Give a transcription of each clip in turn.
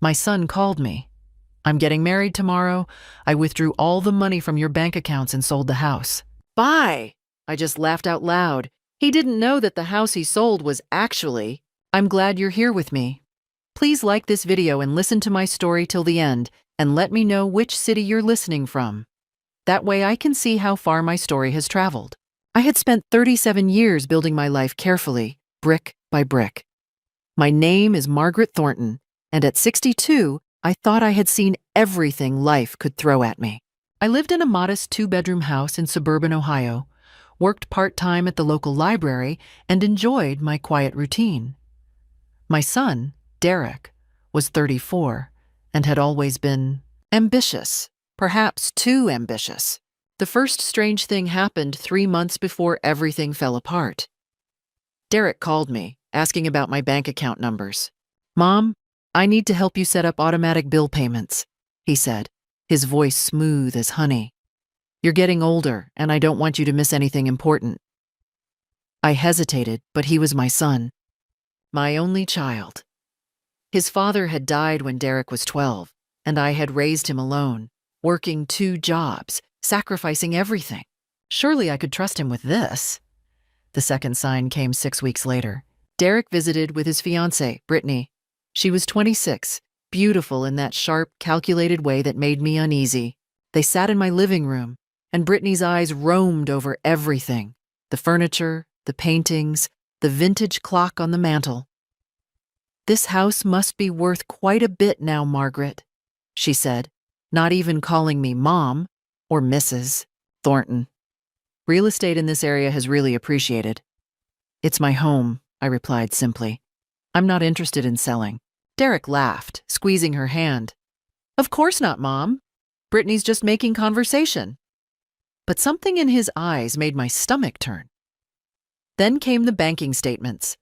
My son called me. I'm getting married tomorrow. I withdrew all the money from your bank accounts and sold the house. Bye! I just laughed out loud. He didn't know that the house he sold was actually, I'm glad you're here with me. Please like this video and listen to my story till the end, and let me know which city you're listening from. That way I can see how far my story has traveled. I had spent 37 years building my life carefully, brick by brick. My name is Margaret Thornton, and at 62, I thought I had seen everything life could throw at me. I lived in a modest 2-bedroom house in suburban Ohio, worked part-time at the local library, and enjoyed my quiet routine. My son, Derek, was 34 and had always been ambitious, perhaps too ambitious. The first strange thing happened 3 months before everything fell apart. Derek called me, asking about my bank account numbers. "Mom, I need to help you set up automatic bill payments," he said, his voice smooth as honey. "You're getting older, and I don't want you to miss anything important." I hesitated, but he was my son, my only child. His father had died when Derek was 12, and I had raised him alone, working 2 jobs, sacrificing everything. Surely I could trust him with this. The second sign came 6 weeks later. Derek visited with his fiancée, Brittany. She was 26, beautiful in that sharp, calculated way that made me uneasy. They sat in my living room, and Brittany's eyes roamed over everything: the furniture, the paintings, the vintage clock on the mantel. "This house must be worth quite a bit now, Margaret," she said, not even calling me Mom or Mrs. Thornton. "Real estate in this area has really appreciated." "It's my home," I replied simply. "I'm not interested in selling." Derek laughed, squeezing her hand. "Of course not, Mom. Brittany's just making conversation." But something in his eyes made my stomach turn. Then came the banking statements.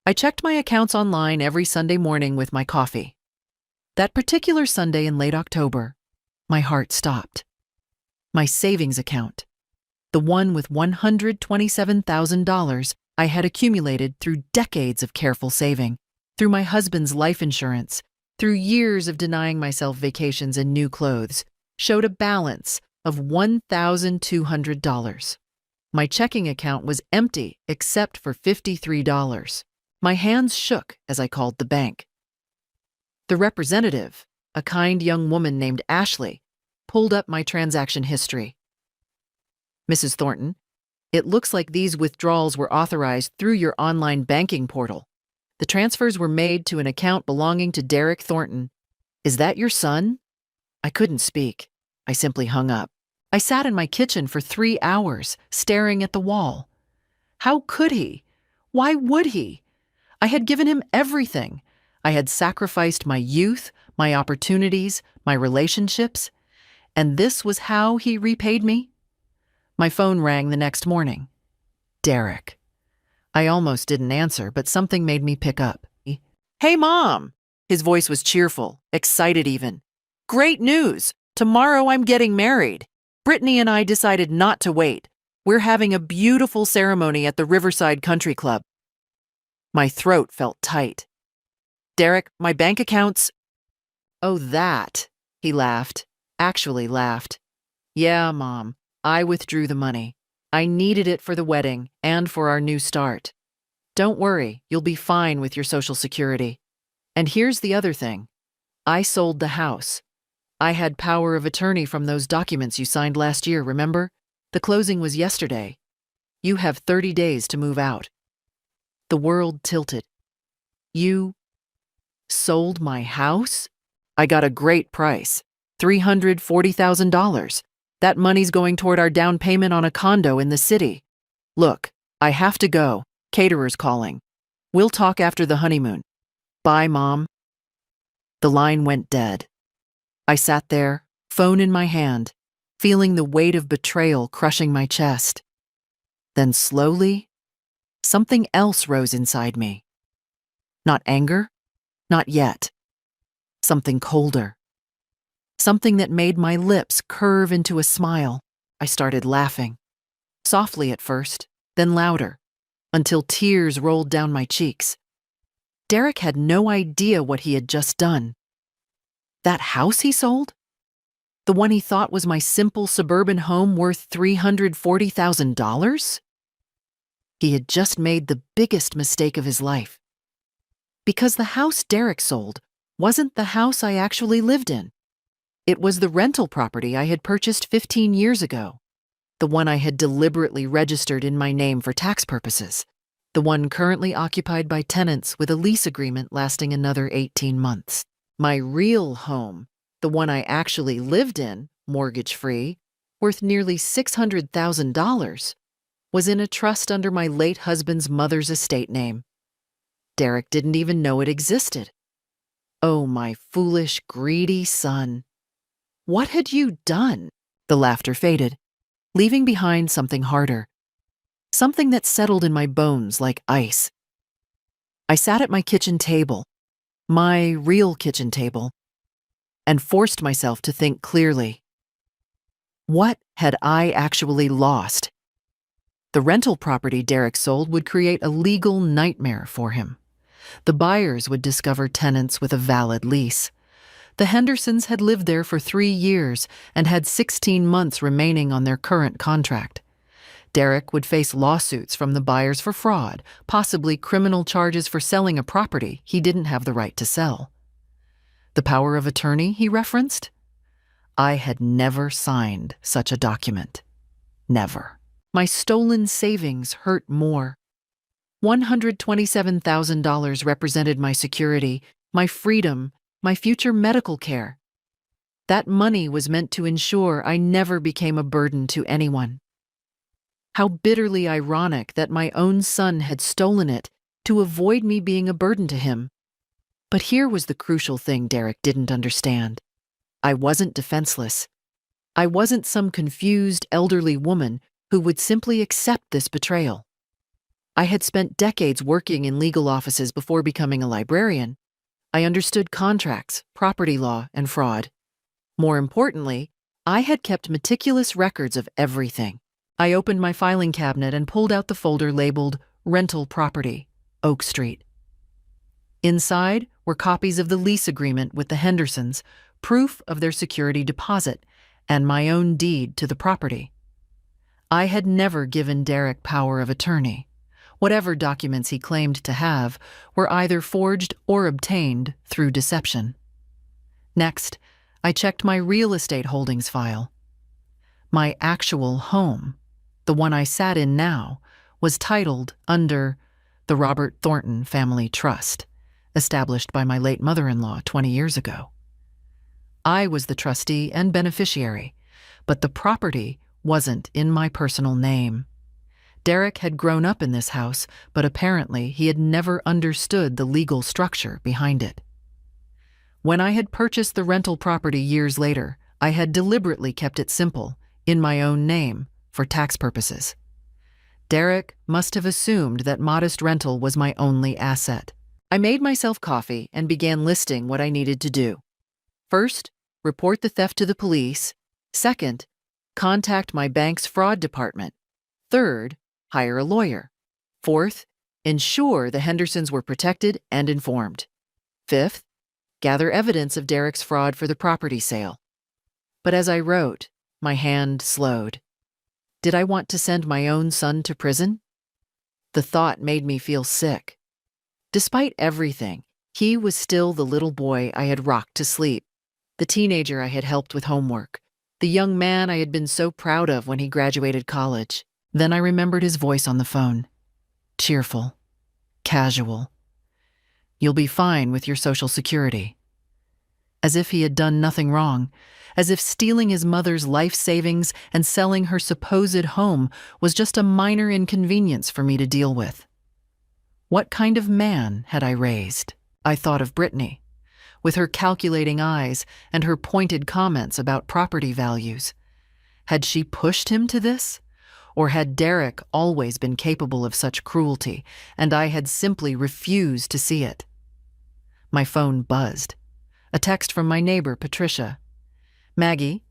I checked my accounts online every Sunday morning with my coffee. That particular Sunday in late October, my heart stopped. My savings account, the one with $127,000 I had accumulated through decades of careful saving, through my husband's life insurance, through years of denying myself vacations and new clothes, showed a balance of $1,200. My checking account was empty except for $53. My hands shook as I called the bank. The representative, a kind young woman named Ashley, pulled up my transaction history. "Mrs. Thornton, it looks like these withdrawals were authorized through your online banking portal. The transfers were made to an account belonging to Derek Thornton. Is that your son?" I couldn't speak. I simply hung up. I sat in my kitchen for 3 hours, staring at the wall. How could he? Why would he? I had given him everything. I had sacrificed my youth, my opportunities, my relationships, and this was how he repaid me? My phone rang the next morning. Derek. I almost didn't answer, but something made me pick up. "Hey, Mom!" His voice was cheerful, excited even. "Great news! Tomorrow I'm getting married. Brittany and I decided not to wait. We're having a beautiful ceremony at the Riverside Country Club." My throat felt tight. "Derek, my bank accounts—" "Oh, that," he laughed, actually laughed. "Yeah, Mom, I withdrew the money. I needed it for the wedding and for our new start. Don't worry, you'll be fine with your Social Security. And here's the other thing. I sold the house. I had power of attorney from those documents you signed last year, remember? The closing was yesterday. You have 30 days to move out." The world tilted. "You sold my house?" "I got a great price, $340,000. That money's going toward our down payment on a condo in the city. Look, I have to go. Caterer's calling. We'll talk after the honeymoon. Bye, Mom." The line went dead. I sat there, phone in my hand, feeling the weight of betrayal crushing my chest. Then slowly, something else rose inside me. Not anger, not yet. Something colder. Something that made my lips curve into a smile. I started laughing. Softly at first, then louder, until tears rolled down my cheeks. Derek had no idea what he had just done. That house he sold? The one he thought was my simple suburban home worth $340,000? He had just made the biggest mistake of his life. Because the house Derek sold wasn't the house I actually lived in. It was the rental property I had purchased 15 years ago, the one I had deliberately registered in my name for tax purposes, the one currently occupied by tenants with a lease agreement lasting another 18 months. My real home, the one I actually lived in, mortgage-free, worth nearly $600,000, was in a trust under my late husband's mother's estate name. Derek didn't even know it existed. Oh, my foolish, greedy son. What had you done? The laughter faded, leaving behind something harder, something that settled in my bones like ice. I sat at my kitchen table, my real kitchen table, and forced myself to think clearly. What had I actually lost? The rental property Derek sold would create a legal nightmare for him. The buyers would discover tenants with a valid lease. The Hendersons had lived there for 3 years and had 16 months remaining on their current contract. Derek would face lawsuits from the buyers for fraud, possibly criminal charges for selling a property he didn't have the right to sell. The power of attorney he referenced? I had never signed such a document. Never. My stolen savings hurt more. $127,000 represented my security, my freedom, my future medical care. That money was meant to ensure I never became a burden to anyone. How bitterly ironic that my own son had stolen it to avoid me being a burden to him. But here was the crucial thing Derek didn't understand. I wasn't defenseless. I wasn't some confused elderly woman who would simply accept this betrayal. I had spent decades working in legal offices before becoming a librarian. I understood contracts, property law, and fraud. More importantly, I had kept meticulous records of everything. I opened my filing cabinet and pulled out the folder labeled Rental Property, Oak Street. Inside were copies of the lease agreement with the Hendersons, proof of their security deposit, and my own deed to the property. I had never given Derek power of attorney. Whatever documents he claimed to have were either forged or obtained through deception. Next, I checked my real estate holdings file. My actual home, the one I sat in now, was titled under the Robert Thornton Family Trust, established by my late mother-in-law 20 years ago. I was the trustee and beneficiary, but the property wasn't in my personal name. Derek had grown up in this house, but apparently he had never understood the legal structure behind it. When I had purchased the rental property years later, I had deliberately kept it simple, in my own name, for tax purposes. Derek must have assumed that modest rental was my only asset. I made myself coffee and began listing what I needed to do. First, report the theft to the police. Second, contact my bank's fraud department. Third, hire a lawyer. Fourth, ensure the Hendersons were protected and informed. Fifth, gather evidence of Derek's fraud for the property sale. But as I wrote, my hand slowed. Did I want to send my own son to prison? The thought made me feel sick. Despite everything, he was still the little boy I had rocked to sleep, the teenager I had helped with homework, the young man I had been so proud of when he graduated college. Then I remembered his voice on the phone. Cheerful. Casual. You'll be fine with your Social Security. As if he had done nothing wrong, as if stealing his mother's life savings and selling her supposed home was just a minor inconvenience for me to deal with. What kind of man had I raised? I thought of Brittany, with her calculating eyes and her pointed comments about property values. Had she pushed him to this? Or had Derek always been capable of such cruelty, and I had simply refused to see it? My phone buzzed. A text from my neighbor, Patricia. Maggie,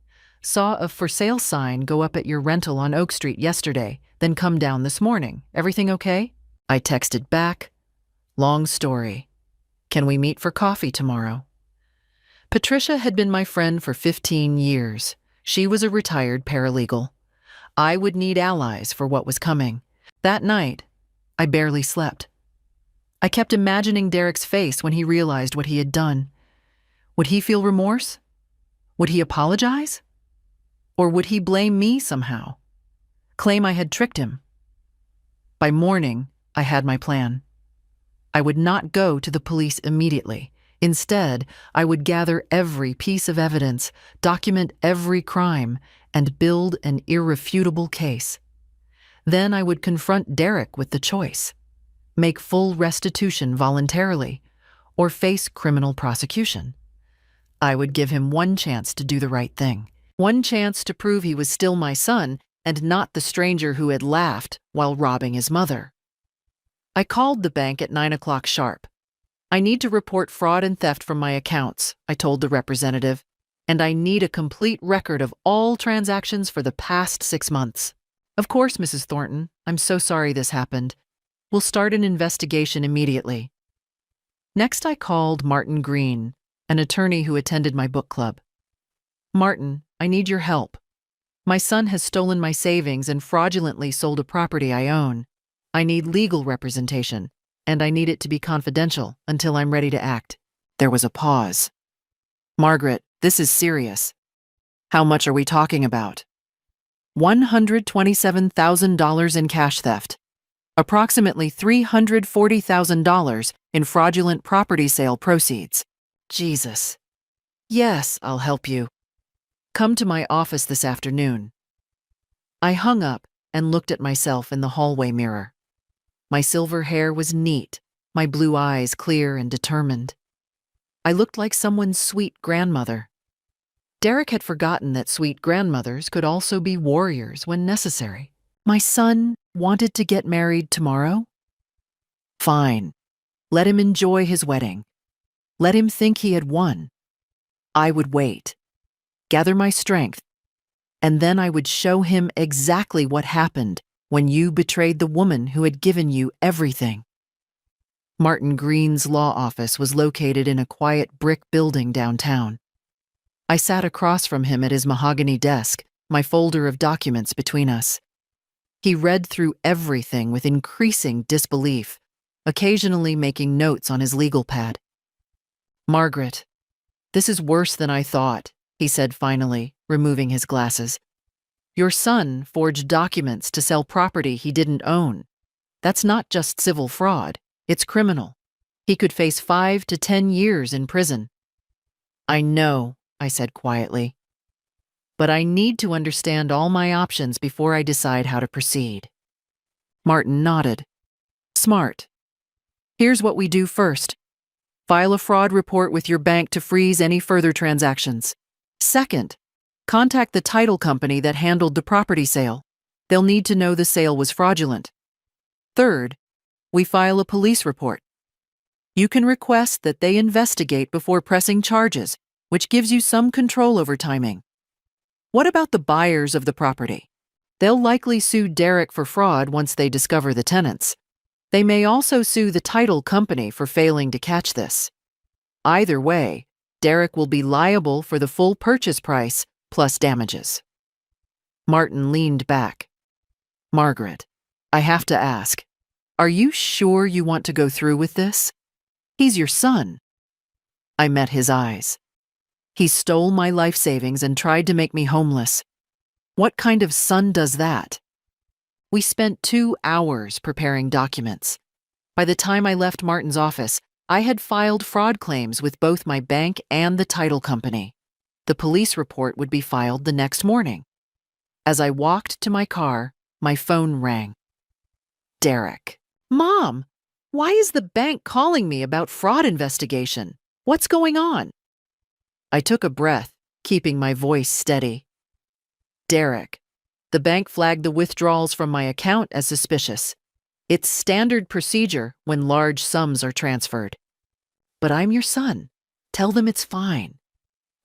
saw a for sale sign go up at your rental on Oak Street yesterday, then come down this morning. Everything okay? I texted back, long story. Can we meet for coffee tomorrow? Patricia had been my friend for 15 years. She was a retired paralegal. I would need allies for what was coming. That night, I barely slept. I kept imagining Derek's face when he realized what he had done. Would he feel remorse? Would he apologize? Or would he blame me somehow? Claim I had tricked him? By morning, I had my plan. I would not go to the police immediately. Instead, I would gather every piece of evidence, document every crime, and build an irrefutable case. Then I would confront Derek with the choice: make full restitution voluntarily, or face criminal prosecution. I would give him one chance to do the right thing, one chance to prove he was still my son and not the stranger who had laughed while robbing his mother. I called the bank at 9 o'clock sharp. I need to report fraud and theft from my accounts, I told the representative, and I need a complete record of all transactions for the past 6 months. Of course, Mrs. Thornton, I'm so sorry this happened. We'll start an investigation immediately. Next, I called Martin Green, an attorney who attended my book club. Martin, I need your help. My son has stolen my savings and fraudulently sold a property I own. I need legal representation, and I need it to be confidential until I'm ready to act. There was a pause. Margaret, this is serious. How much are we talking about? $127,000 in cash theft, approximately $340,000 in fraudulent property sale proceeds. Jesus. Yes, I'll help you. Come to my office this afternoon. I hung up and looked at myself in the hallway mirror. My silver hair was neat, my blue eyes clear and determined. I looked like someone's sweet grandmother. Derek had forgotten that sweet grandmothers could also be warriors when necessary. My son wanted to get married tomorrow? Fine. Let him enjoy his wedding. Let him think he had won. I would wait, gather my strength, and then I would show him exactly what happened when you betrayed the woman who had given you everything. Martin Green's law office was located in a quiet brick building downtown. I sat across from him at his mahogany desk, my folder of documents between us. He read through everything with increasing disbelief, occasionally making notes on his legal pad. Margaret, this is worse than I thought, he said finally, removing his glasses. Your son forged documents to sell property he didn't own. That's not just civil fraud, it's criminal. He could face 5 to 10 years in prison. I know, I said quietly, but I need to understand all my options before I decide how to proceed. Martin nodded. Smart. Here's what we do first. File a fraud report with your bank to freeze any further transactions. Second, contact the title company that handled the property sale. They'll need to know the sale was fraudulent. Third, we file a police report. You can request that they investigate before pressing charges, which gives you some control over timing. What about the buyers of the property? They'll likely sue Derek for fraud once they discover the tenants. They may also sue the title company for failing to catch this. Either way, Derek will be liable for the full purchase price plus damages. Martin leaned back. Margaret, I have to ask, are you sure you want to go through with this? He's your son. I met his eyes. He stole my life savings and tried to make me homeless. What kind of son does that? We spent 2 hours preparing documents. By the time I left Martin's office, I had filed fraud claims with both my bank and the title company. The police report would be filed the next morning. As I walked to my car, my phone rang. Derek. Mom, why is the bank calling me about fraud investigation? What's going on? I took a breath, keeping my voice steady. Derek, the bank flagged the withdrawals from my account as suspicious. It's standard procedure when large sums are transferred. But I'm your son. Tell them it's fine.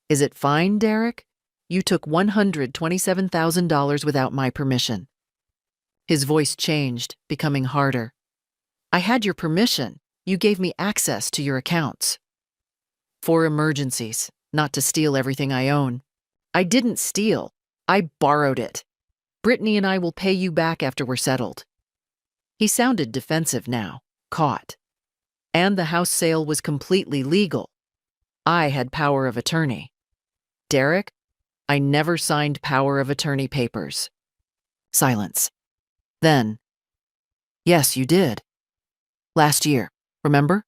Is it fine, Derek? You took $127,000 without my permission. His voice changed, becoming harder. I had your permission. You gave me access to your accounts. For emergencies, not to steal everything I own. I didn't steal. I borrowed it. Brittany and I will pay you back after we're settled. He sounded defensive now, caught. And the house sale was completely legal. I had power of attorney. Derek, I never signed power of attorney papers. Silence. Then, yes, you did. Last year, remember?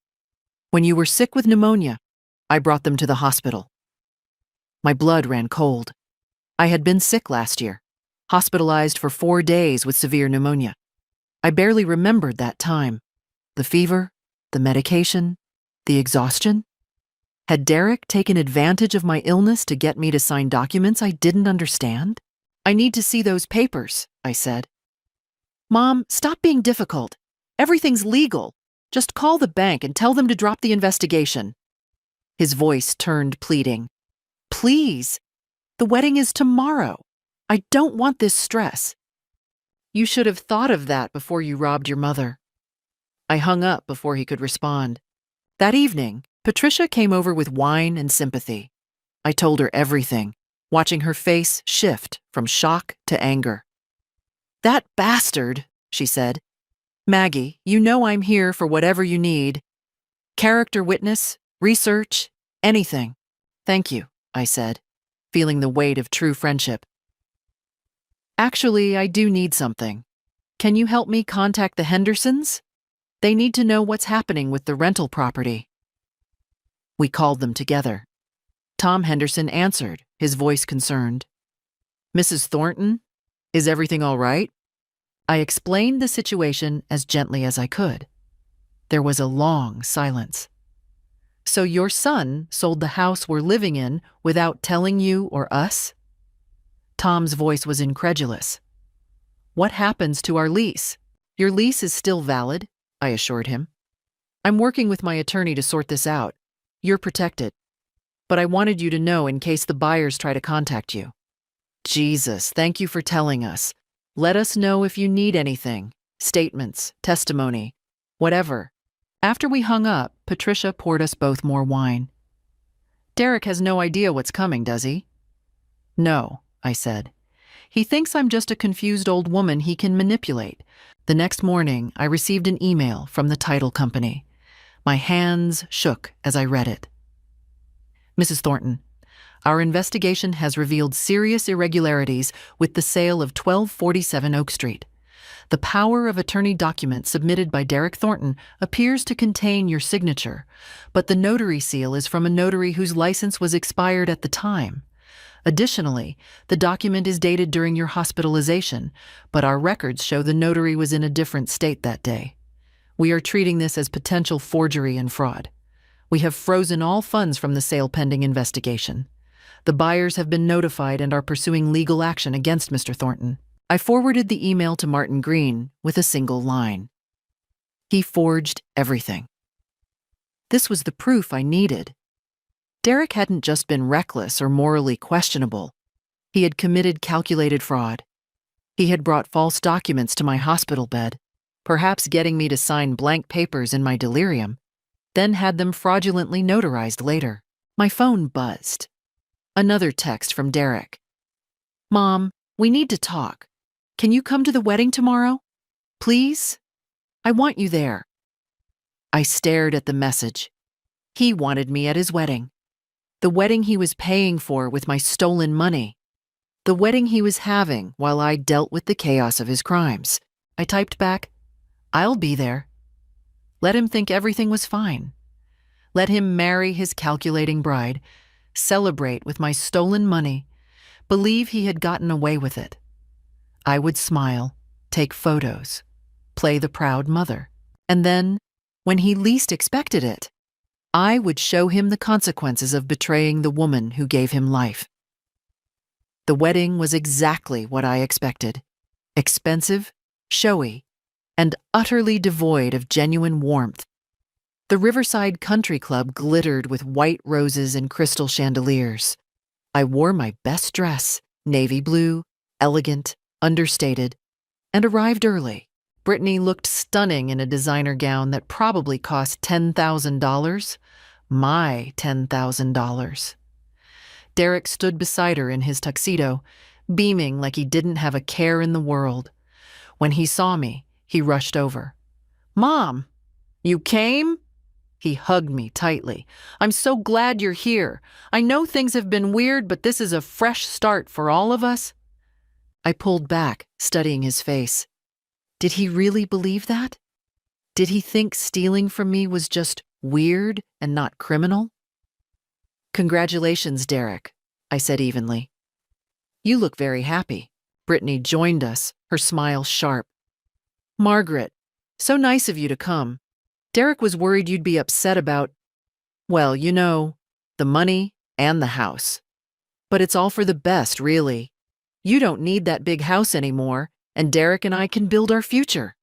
When you were sick with pneumonia, I brought them to the hospital. My blood ran cold. I had been sick last year, hospitalized for 4 days with severe pneumonia. I barely remembered that time. The fever, the medication, the exhaustion. Had Derek taken advantage of my illness to get me to sign documents I didn't understand? I need to see those papers, I said. Mom, stop being difficult. Everything's legal. Just call the bank and tell them to drop the investigation. His voice turned pleading. Please, the wedding is tomorrow. I don't want this stress. You should have thought of that before you robbed your mother. I hung up before he could respond. That evening, Patricia came over with wine and sympathy. I told her everything, watching her face shift from shock to anger. That bastard, she said. Maggie, you know I'm here for whatever you need. Character witness, research, anything. Thank you, I said, feeling the weight of true friendship. Actually, I do need something. Can you help me contact the Hendersons? They need to know what's happening with the rental property. We called them together. Tom Henderson answered, his voice concerned. Mrs. Thornton, is everything all right? I explained the situation as gently as I could. There was a long silence. So your son sold the house we're living in without telling you or us? Tom's voice was incredulous. What happens to our lease? Your lease is still valid, I assured him. I'm working with my attorney to sort this out. You're protected. But I wanted you to know in case the buyers try to contact you. Jesus, thank you for telling us. Let us know if you need anything. Statements, testimony, whatever. After we hung up, Patricia poured us both more wine. Derek has no idea what's coming, does he? No, I said. He thinks I'm just a confused old woman he can manipulate. The next morning, I received an email from the title company. My hands shook as I read it. Mrs. Thornton, our investigation has revealed serious irregularities with the sale of 1247 Oak Street. The power of attorney document submitted by Derek Thornton appears to contain your signature, but the notary seal is from a notary whose license was expired at the time. Additionally, the document is dated during your hospitalization, but our records show the notary was in a different state that day. We are treating this as potential forgery and fraud. We have frozen all funds from the sale pending investigation. The buyers have been notified and are pursuing legal action against Mr. Thornton. I forwarded the email to Martin Green with a single line. He forged everything. This was the proof I needed. Derek hadn't just been reckless or morally questionable. He had committed calculated fraud. He had brought false documents to my hospital bed, perhaps getting me to sign blank papers in my delirium, then had them fraudulently notarized later. My phone buzzed. Another text from Derek. Mom, we need to talk. Can you come to the wedding tomorrow? Please? I want you there. I stared at the message. He wanted me at his wedding. The wedding he was paying for with my stolen money. The wedding he was having while I dealt with the chaos of his crimes. I typed back, I'll be there. Let him think everything was fine. Let him marry his calculating bride, celebrate with my stolen money, believe he had gotten away with it. I would smile, take photos, play the proud mother, and then, when he least expected it, I would show him the consequences of betraying the woman who gave him life. The wedding was exactly what I expected. Expensive, showy, and utterly devoid of genuine warmth. The Riverside Country Club glittered with white roses and crystal chandeliers. I wore my best dress, navy blue, elegant, understated, and arrived early. Brittany looked stunning in a designer gown that probably cost $10,000. My $10,000. Derek stood beside her in his tuxedo, beaming like he didn't have a care in the world. When he saw me, he rushed over. "Mom, you came?" He hugged me tightly. "I'm so glad you're here. I know things have been weird, but this is a fresh start for all of us." I pulled back, studying his face. Did he really believe that? Did he think stealing from me was just weird and not criminal? "Congratulations, Derek," I said evenly. "You look very happy." Brittany joined us, her smile sharp. "Margaret, so nice of you to come. Derek was worried you'd be upset about, well, the money and the house. But it's all for the best, really. You don't need that big house anymore, and Derek and I can build our future."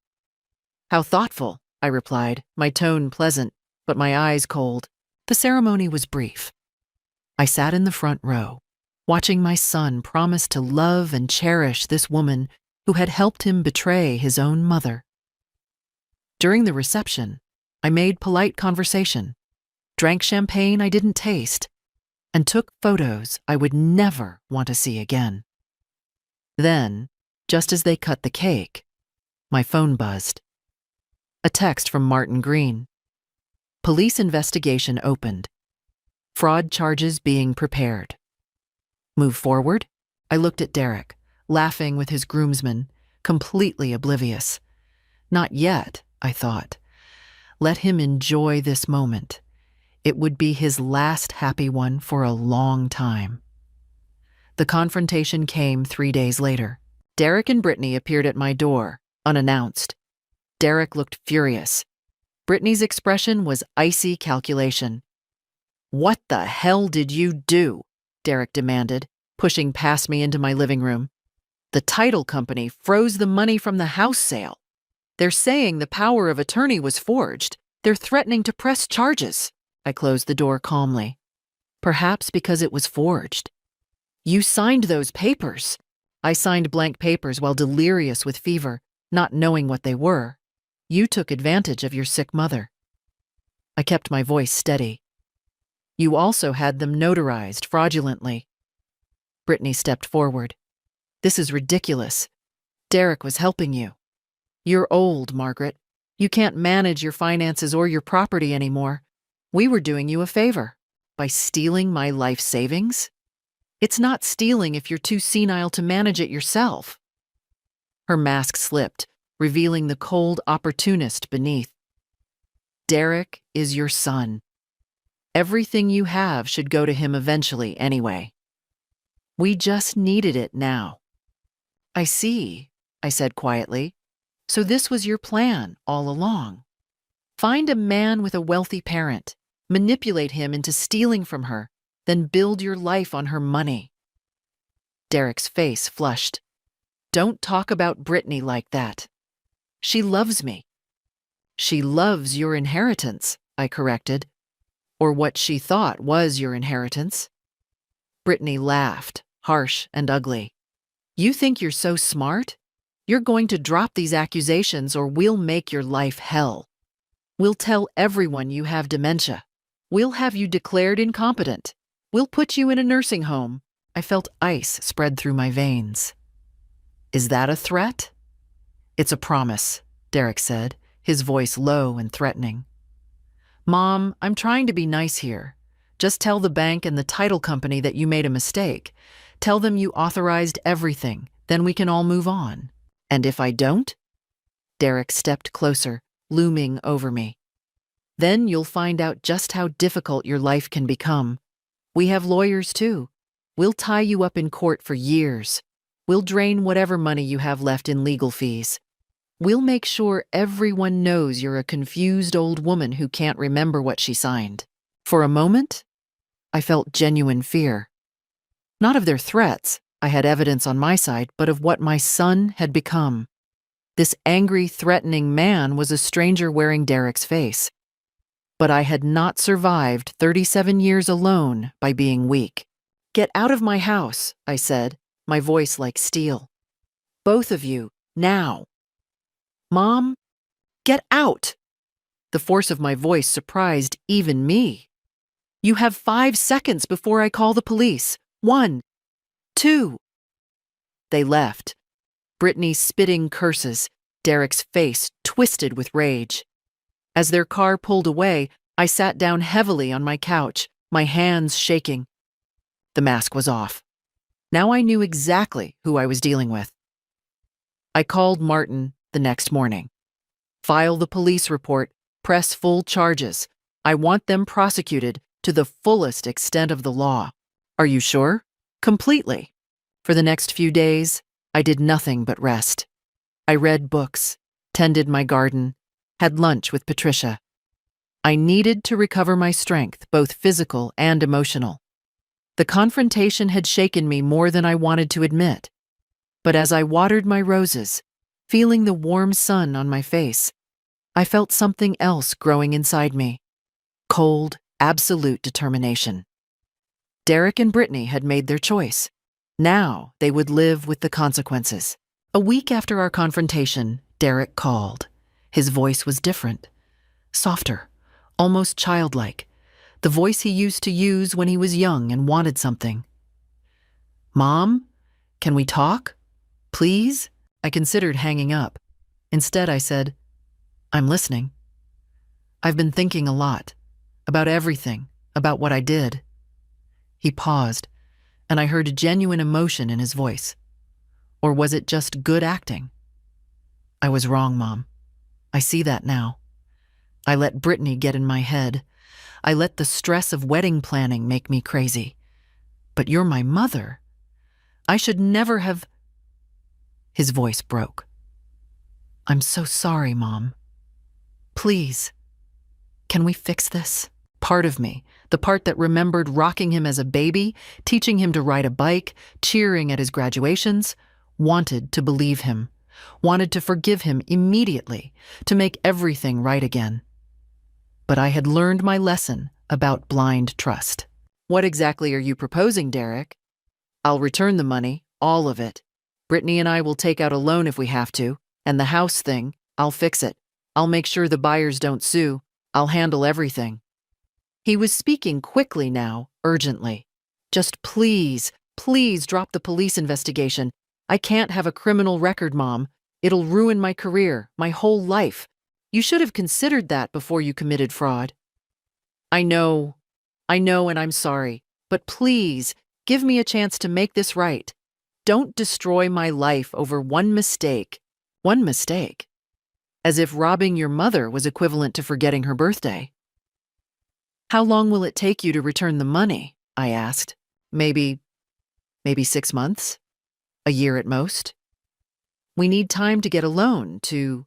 "How thoughtful," I replied, my tone pleasant, but my eyes cold. The ceremony was brief. I sat in the front row, watching my son promise to love and cherish this woman who had helped him betray his own mother. During the reception, I made polite conversation, drank champagne I didn't taste, and took photos I would never want to see again. Then, just as they cut the cake, my phone buzzed. A text from Martin Green. "Police investigation opened. Fraud charges being prepared." Move forward? I looked at Derek, laughing with his groomsmen, completely oblivious. Not yet, I thought. Let him enjoy this moment. It would be his last happy one for a long time. The confrontation came 3 days later. Derek and Brittany appeared at my door, unannounced. Derek looked furious. Brittany's expression was icy calculation. "What the hell did you do?" Derek demanded, pushing past me into my living room. "The title company froze the money from the house sale. They're saying the power of attorney was forged. They're threatening to press charges." I closed the door calmly. "Perhaps because it was forged. You signed those papers." I signed blank papers while delirious with fever, not knowing what they were. "You took advantage of your sick mother." I kept my voice steady. "You also had them notarized fraudulently." Brittany stepped forward. "This is ridiculous. Derek was helping you. You're old, Margaret. You can't manage your finances or your property anymore. We were doing you a favor by stealing my life savings. It's not stealing if you're too senile to manage it yourself." Her mask slipped, revealing the cold opportunist beneath. "Derek is your son. Everything you have should go to him eventually anyway. We just needed it now." "I see," I said quietly. "So this was your plan all along. Find a man with a wealthy parent, manipulate him into stealing from her, then build your life on her money." Derek's face flushed. "Don't talk about Brittany like that. She loves me." "She loves your inheritance," I corrected. "Or what she thought was your inheritance." Brittany laughed, harsh and ugly. "You think you're so smart? You're going to drop these accusations or we'll make your life hell. We'll tell everyone you have dementia. We'll have you declared incompetent. We'll put you in a nursing home." I felt ice spread through my veins. "Is that a threat?" "It's a promise," Derek said, his voice low and threatening. "Mom, I'm trying to be nice here. Just tell the bank and the title company that you made a mistake. Tell them you authorized everything, then we can all move on. And if I don't?" Derek stepped closer, looming over me. "Then you'll find out just how difficult your life can become. We have lawyers too. We'll tie you up in court for years. We'll drain whatever money you have left in legal fees. We'll make sure everyone knows you're a confused old woman who can't remember what she signed." For a moment, I felt genuine fear. Not of their threats, I had evidence on my side, but of what my son had become. This angry, threatening man was a stranger wearing Derek's face. But I had not survived 37 years alone by being weak. "Get out of my house," I said, my voice like steel. "Both of you, now." "Mom, get out!" The force of my voice surprised even me. You have 5 seconds before I call the police. 1, 2. They left. Brittany spitting curses, Derek's face twisted with rage. As their car pulled away, I sat down heavily on my couch, my hands shaking. The mask was off. Now I knew exactly who I was dealing with. I called Martin the next morning. File the police report, press full charges. I want them prosecuted to the fullest extent of the law. Are you sure? Completely. For the next few days, I did nothing but rest. I read books, tended my garden, had lunch with Patricia. I needed to recover my strength, both physical and emotional. The confrontation had shaken me more than I wanted to admit. But as I watered my roses, feeling the warm sun on my face, I felt something else growing inside me. Cold, absolute determination. Derek and Brittany had made their choice. Now they would live with the consequences. A week after our confrontation, Derek called. His voice was different, softer, almost childlike, the voice he used to use when he was young and wanted something. Mom, can we talk? Please? I considered hanging up. Instead, I said, I'm listening. I've been thinking a lot, about everything, about what I did. He paused, and I heard a genuine emotion in his voice. Or was it just good acting? I was wrong, Mom. I see that now. I let Brittany get in my head. I let the stress of wedding planning make me crazy. But you're my mother. I should never have... His voice broke. I'm so sorry, Mom. Please, can we fix this? Part of me, the part that remembered rocking him as a baby, teaching him to ride a bike, cheering at his graduations, wanted to believe him, wanted to forgive him immediately, to make everything right again. But I had learned my lesson about blind trust. What exactly are you proposing, Derek? I'll return the money, all of it. Brittany and I will take out a loan if we have to, and the house thing, I'll fix it. I'll make sure the buyers don't sue. I'll handle everything. He was speaking quickly now, urgently. Just please, please drop the police investigation. I can't have a criminal record, Mom. It'll ruin my career, my whole life. You should have considered that before you committed fraud. I know, and I'm sorry, but please, give me a chance to make this right. Don't destroy my life over one mistake. One mistake. As if robbing your mother was equivalent to forgetting her birthday. How long will it take you to return the money? I asked. Maybe 6 months? A year at most? We need time to get a loan to...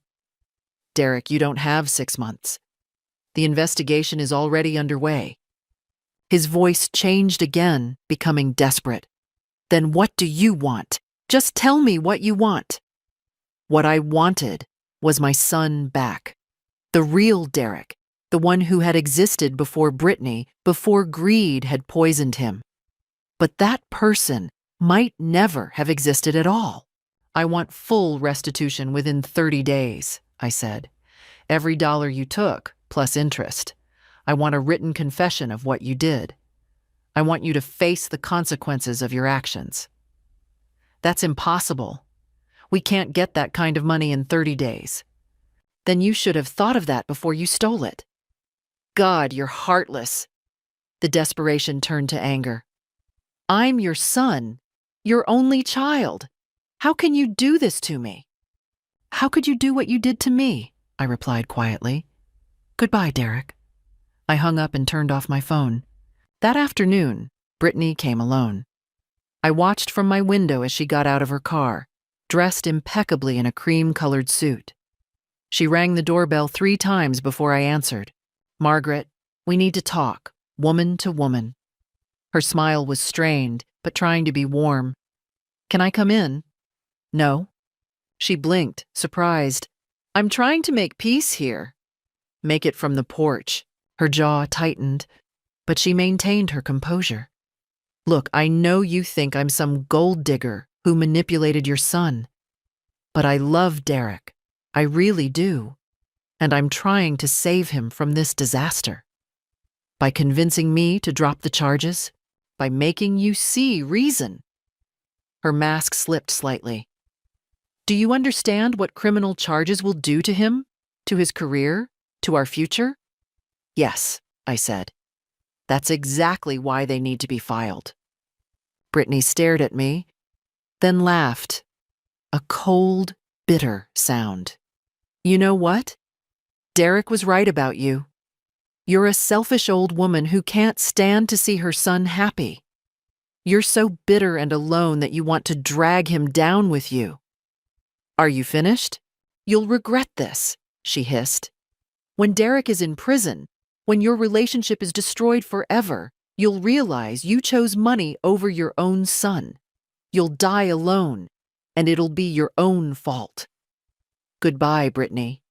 Derek, you don't have 6 months. The investigation is already underway. His voice changed again, becoming desperate. Then what do you want? Just tell me what you want. What I wanted was my son back. The real Derek, the one who had existed before Brittany, before greed had poisoned him. But that person might never have existed at all. I want full restitution within 30 days, I said. Every dollar you took, plus interest. I want a written confession of what you did. I want you to face the consequences of your actions. That's impossible. We can't get that kind of money in 30 days. Then you should have thought of that before you stole it. God, you're heartless. The desperation turned to anger. I'm your son, your only child. How can you do this to me? How could you do what you did to me? I replied quietly. Goodbye, Derek. I hung up and turned off my phone. That afternoon, Brittany came alone. I watched from my window as she got out of her car, dressed impeccably in a cream-colored suit. She rang the doorbell 3 times before I answered. Margaret, we need to talk, woman to woman. Her smile was strained, but trying to be warm. Can I come in? No. She blinked, surprised. I'm trying to make peace here. Make it from the porch. Her jaw tightened, but she maintained her composure. Look, I know you think I'm some gold digger who manipulated your son, but I love Derek. I really do. And I'm trying to save him from this disaster. By convincing me to drop the charges? By making you see reason? Her mask slipped slightly. Do you understand what criminal charges will do to him? To his career? To our future? Yes, I said. That's exactly why they need to be filed. Brittany stared at me, then laughed. A cold, bitter sound. You know what? Derek was right about you. You're a selfish old woman who can't stand to see her son happy. You're so bitter and alone that you want to drag him down with you. Are you finished? You'll regret this, she hissed. When Derek is in prison, when your relationship is destroyed forever, you'll realize you chose money over your own son. You'll die alone, and it'll be your own fault. Goodbye, Brittany.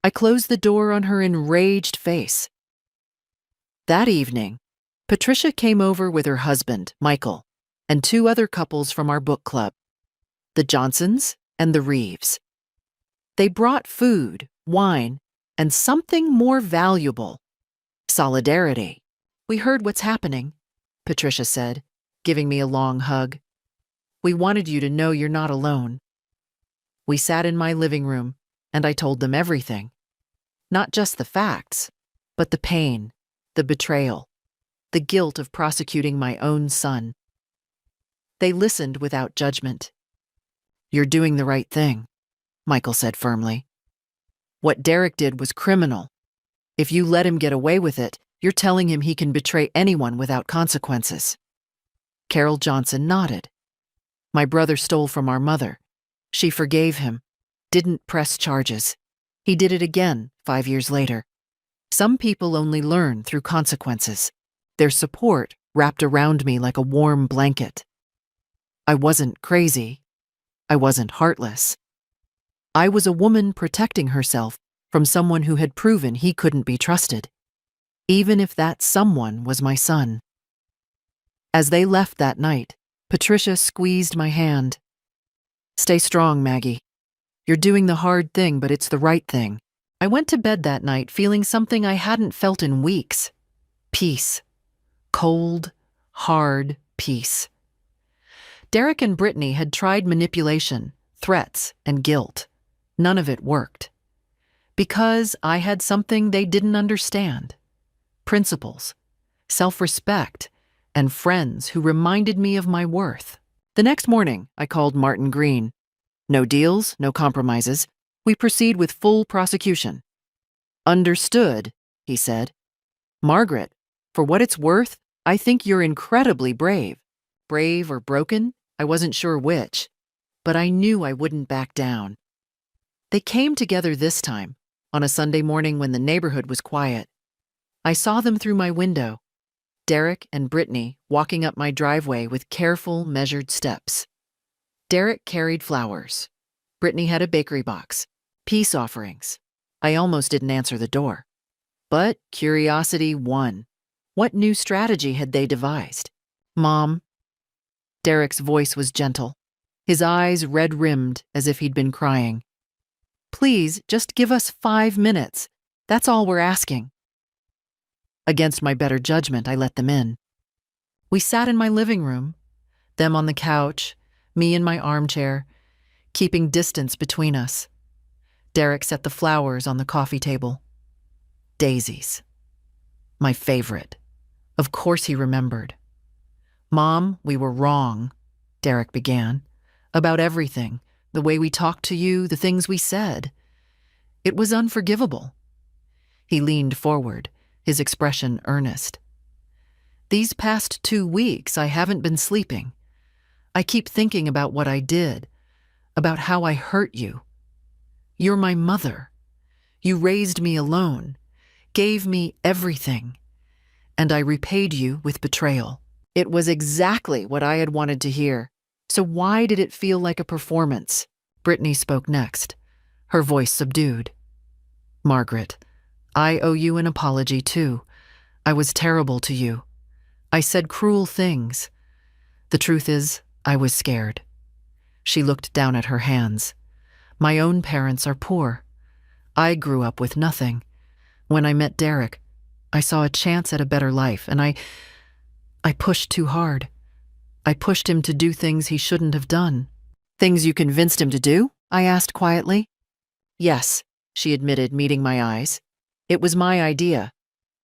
I closed the door on her enraged face. That evening, Patricia came over with her husband, Michael, and two other couples from our book club, the Johnsons and the Reeves. They brought food, wine, and something more valuable, solidarity. We heard what's happening, Patricia said, giving me a long hug. We wanted you to know you're not alone. We sat in my living room, and I told them everything. Not just the facts, but the pain, the betrayal, the guilt of prosecuting my own son. They listened without judgment. You're doing the right thing, Michael said firmly. What Derek did was criminal. If you let him get away with it, you're telling him he can betray anyone without consequences. Carol Johnson nodded. My brother stole from our mother. She forgave him, didn't press charges. He did it again 5 years later. Some people only learn through consequences. Their support wrapped around me like a warm blanket. I wasn't crazy. I wasn't heartless. I was a woman protecting herself from someone who had proven he couldn't be trusted, even if that someone was my son. As they left that night, Patricia squeezed my hand. Stay strong, Maggie. You're doing the hard thing, but it's the right thing. I went to bed that night feeling something I hadn't felt in weeks. Peace. Cold, hard peace. Derek and Brittany had tried manipulation, threats, and guilt. None of it worked. Because I had something they didn't understand. Principles, self-respect, and friends who reminded me of my worth. The next morning, I called Martin Green. No deals, no compromises. We proceed with full prosecution. Understood, he said. Margaret, for what it's worth, I think you're incredibly brave. Brave or broken, I wasn't sure which, but I knew I wouldn't back down. They came together this time, on a Sunday morning when the neighborhood was quiet. I saw them through my window, Derek and Brittany walking up my driveway with careful, measured steps. Derek carried flowers. Brittany had a bakery box, peace offerings. I almost didn't answer the door. But curiosity won. What new strategy had they devised? Mom. Derek's voice was gentle, his eyes red-rimmed as if he'd been crying. Please, just give us 5 minutes. That's all we're asking. Against my better judgment, I let them in. We sat in my living room, them on the couch, me in my armchair, keeping distance between us. Derek set the flowers on the coffee table. Daisies. My favorite. Of course he remembered. Mom, we were wrong, Derek began. About everything, the way we talked to you, the things we said. It was unforgivable. He leaned forward, his expression earnest. These past 2 weeks, I haven't been sleeping. I keep thinking about what I did, about how I hurt you. You're my mother. You raised me alone, gave me everything, and I repaid you with betrayal. It was exactly what I had wanted to hear. So why did it feel like a performance? Brittany spoke next, her voice subdued. Margaret, I owe you an apology too. I was terrible to you. I said cruel things. The truth is, I was scared. She looked down at her hands. My own parents are poor. I grew up with nothing. When I met Derek, I saw a chance at a better life, and I pushed too hard. I pushed him to do things he shouldn't have done. Things you convinced him to do? I asked quietly. Yes, she admitted, meeting my eyes. It was my idea.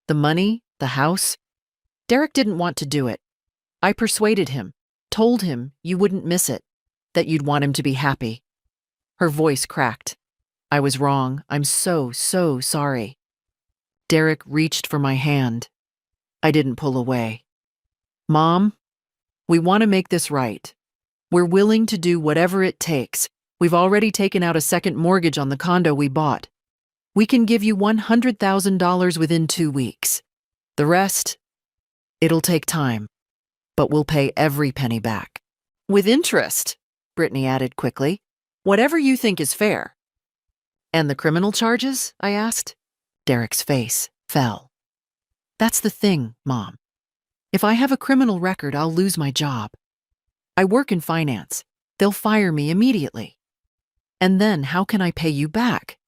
The money, the house. Derek didn't want to do it. I persuaded him, told him you wouldn't miss it, that you'd want him to be happy. Her voice cracked. I was wrong. I'm so sorry. Derek reached for my hand. I didn't pull away. Mom, we want to make this right. We're willing to do whatever it takes. We've already taken out a second mortgage on the condo we bought. We can give you $100,000 within 2 weeks. The rest, it'll take time, but we'll pay every penny back. With interest, Brittany added quickly. Whatever you think is fair. And the criminal charges? I asked. Derek's face fell. That's the thing, Mom. If I have a criminal record, I'll lose my job. I work in finance. They'll fire me immediately. And then how can I pay you back?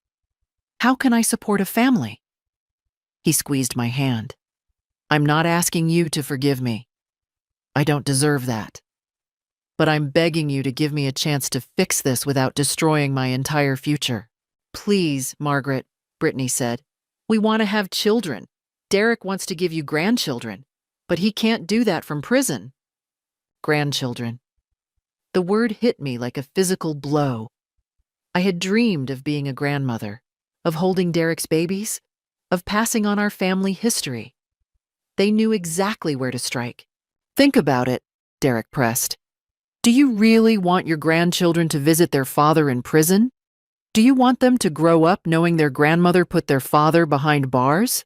How can I support a family? He squeezed my hand. I'm not asking you to forgive me. I don't deserve that. But I'm begging you to give me a chance to fix this without destroying my entire future. Please, Margaret, Brittany said. We want to have children. Derek wants to give you grandchildren, but he can't do that from prison. Grandchildren. The word hit me like a physical blow. I had dreamed of being a grandmother, of holding Derek's babies, of passing on our family history. They knew exactly where to strike. Think about it, Derek pressed. Do you really want your grandchildren to visit their father in prison? Do you want them to grow up knowing their grandmother put their father behind bars?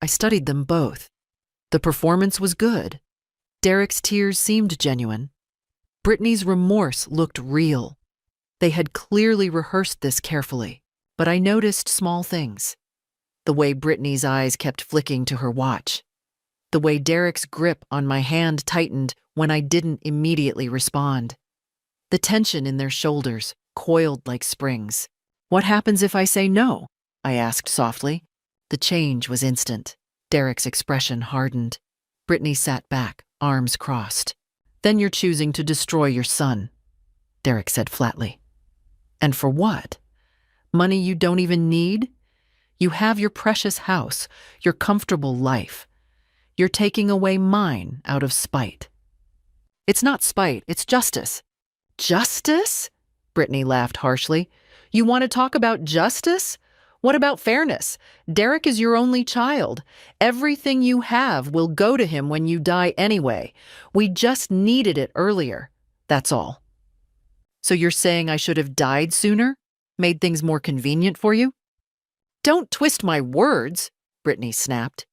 I studied them both. The performance was good. Derek's tears seemed genuine. Brittany's remorse looked real. They had clearly rehearsed this carefully, but I noticed small things. The way Brittany's eyes kept flicking to her watch. The way Derek's grip on my hand tightened when I didn't immediately respond. The tension in their shoulders coiled like springs. What happens if I say no? I asked softly. The change was instant. Derek's expression hardened. Brittany sat back, arms crossed. Then you're choosing to destroy your son, Derek said flatly. And for what? Money you don't even need? You have your precious house, your comfortable life. You're taking away mine out of spite. It's not spite, it's justice. Justice? Brittany laughed harshly. You want to talk about justice? What about fairness? Derek is your only child. Everything you have will go to him when you die anyway. We just needed it earlier. That's all. So you're saying I should have died sooner? Made things more convenient for you? Don't twist my words, Brittany snapped.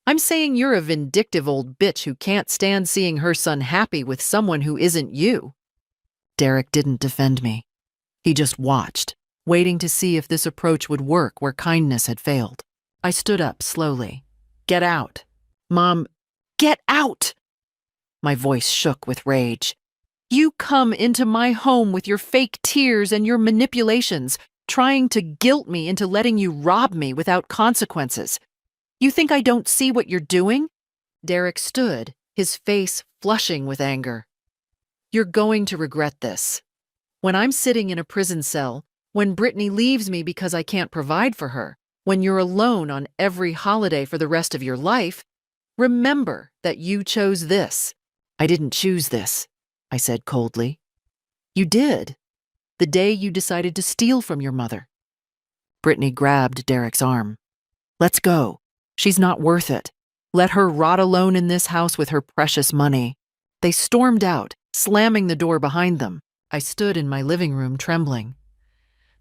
I'm saying you're a vindictive old bitch who can't stand seeing her son happy with someone who isn't you. Derek didn't defend me. He just watched, waiting to see if this approach would work where kindness had failed. I stood up slowly. Get out. Mom, get out! My voice shook with rage. You come into my home with your fake tears and your manipulations, trying to guilt me into letting you rob me without consequences. You think I don't see what you're doing? Derek stood, his face flushing with anger. You're going to regret this. When I'm sitting in a prison cell, when Brittany leaves me because I can't provide for her, when you're alone on every holiday for the rest of your life, remember that you chose this. I didn't choose this, I said coldly. You did. The day you decided to steal from your mother. Brittany grabbed Derek's arm. Let's go. She's not worth it. Let her rot alone in this house with her precious money. They stormed out, slamming the door behind them. I stood in my living room trembling.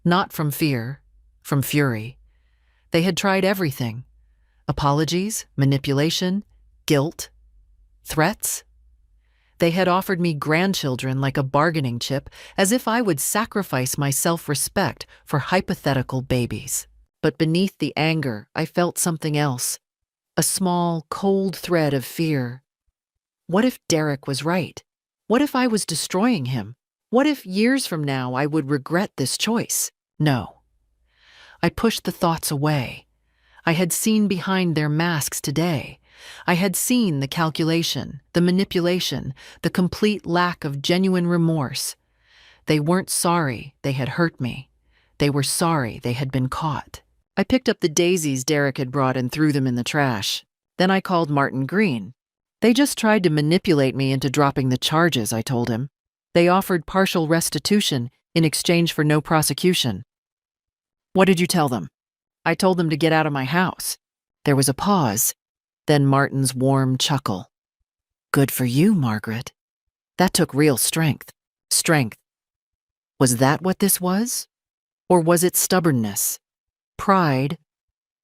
Not from fear, from fury. They had tried everything. Apologies, manipulation, guilt, threats. They had offered me grandchildren like a bargaining chip, as if I would sacrifice my self-respect for hypothetical babies. But beneath the anger, I felt something else. A small, cold thread of fear. What if Derek was right? What if I was destroying him? What if years from now I would regret this choice? No. I pushed the thoughts away. I had seen behind their masks today. I had seen the calculation, the manipulation, the complete lack of genuine remorse. They weren't sorry they had hurt me. They were sorry they had been caught. I picked up the daisies Derek had brought and threw them in the trash. Then I called Martin Green. They just tried to manipulate me into dropping the charges, I told him. They offered partial restitution in exchange for no prosecution. What did you tell them? I told them to get out of my house. There was a pause, then Martin's warm chuckle. Good for you, Margaret. That took real strength. Strength. Was that what this was? Or was it stubbornness? Pride?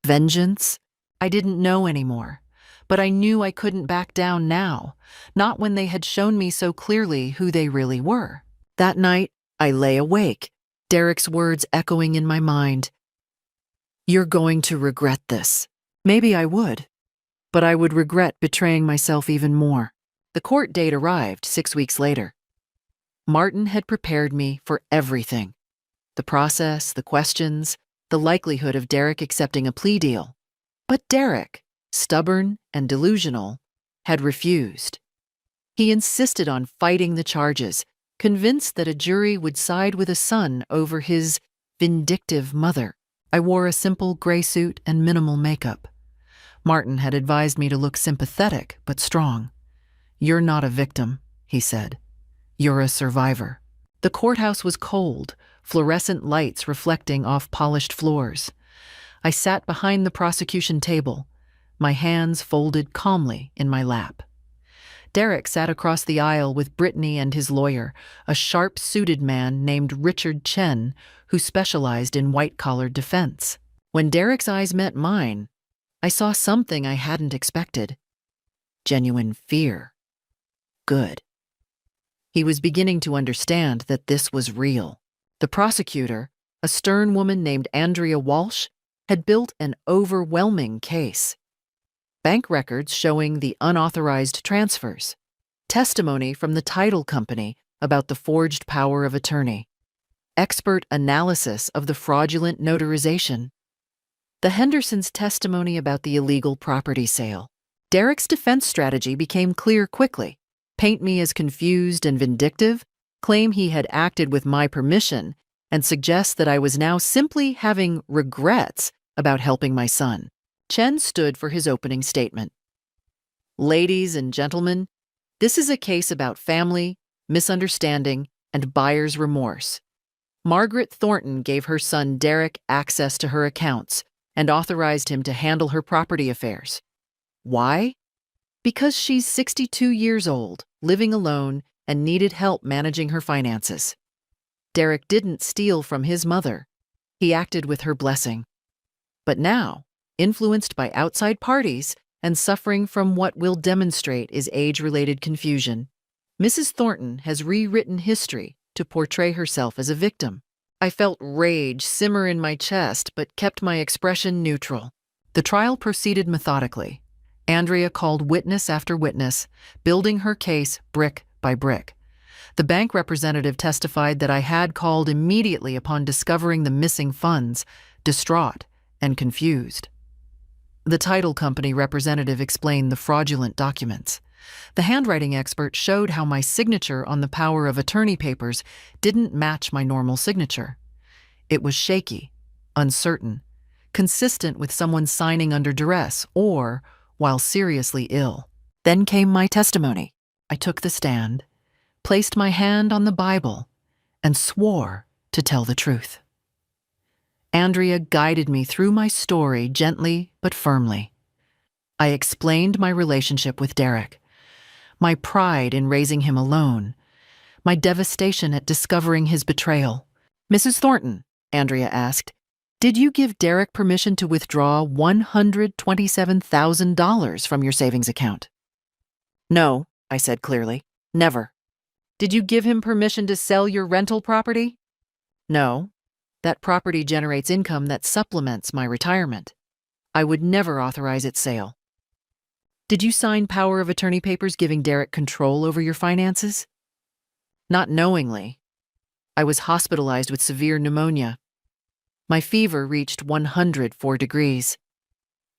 Vengeance? I didn't know anymore. But I knew I couldn't back down now, not when they had shown me so clearly who they really were. That night, I lay awake, Derek's words echoing in my mind. You're going to regret this. Maybe I would, but I would regret betraying myself even more. The court date arrived 6 weeks later. Martin had prepared me for everything. The process, the questions, the likelihood of Derek accepting a plea deal. But Derek, stubborn and delusional, had refused. He insisted on fighting the charges, convinced that a jury would side with a son over his vindictive mother. I wore a simple gray suit and minimal makeup. Martin had advised me to look sympathetic but strong. You're not a victim, he said. You're a survivor. The courthouse was cold, fluorescent lights reflecting off polished floors. I sat behind the prosecution table, my hands folded calmly in my lap. Derek sat across the aisle with Brittany and his lawyer, a sharp-suited man named Richard Chen, who specialized in white-collar defense. When Derek's eyes met mine, I saw something I hadn't expected. Genuine fear. Good. He was beginning to understand that this was real. The prosecutor, a stern woman named Andrea Walsh, had built an overwhelming case. Bank records showing the unauthorized transfers, testimony from the title company about the forged power of attorney, expert analysis of the fraudulent notarization, the Hendersons' testimony about the illegal property sale. Derek's defense strategy became clear quickly. Paint me as confused and vindictive, claim he had acted with my permission, and suggest that I was now simply having regrets about helping my son. Chen stood for his opening statement. Ladies and gentlemen, this is a case about family, misunderstanding, and buyer's remorse. Margaret Thornton gave her son Derek access to her accounts and authorized him to handle her property affairs. Why? Because she's 62 years old, living alone, and needed help managing her finances. Derek didn't steal from his mother. He acted with her blessing. But now, influenced by outside parties and suffering from what will demonstrate is age-related confusion, Mrs. Thornton has rewritten history to portray herself as a victim. I felt rage simmer in my chest but kept my expression neutral. The trial proceeded methodically. Andrea called witness after witness, building her case brick by brick. The bank representative testified that I had called immediately upon discovering the missing funds, distraught and confused. The title company representative explained the fraudulent documents. The handwriting expert showed how my signature on the power of attorney papers didn't match my normal signature. It was shaky, uncertain, consistent with someone signing under duress or while seriously ill. Then came my testimony. I took the stand, placed my hand on the Bible, and swore to tell the truth. Andrea guided me through my story gently but firmly. I explained my relationship with Derek, my pride in raising him alone, my devastation at discovering his betrayal. Mrs. Thornton, Andrea asked, did you give Derek permission to withdraw $127,000 from your savings account? No, I said clearly. Never. Did you give him permission to sell your rental property? No. That property generates income that supplements my retirement. I would never authorize its sale. Did you sign power of attorney papers giving Derek control over your finances? Not knowingly. I was hospitalized with severe pneumonia. My fever reached 104 degrees.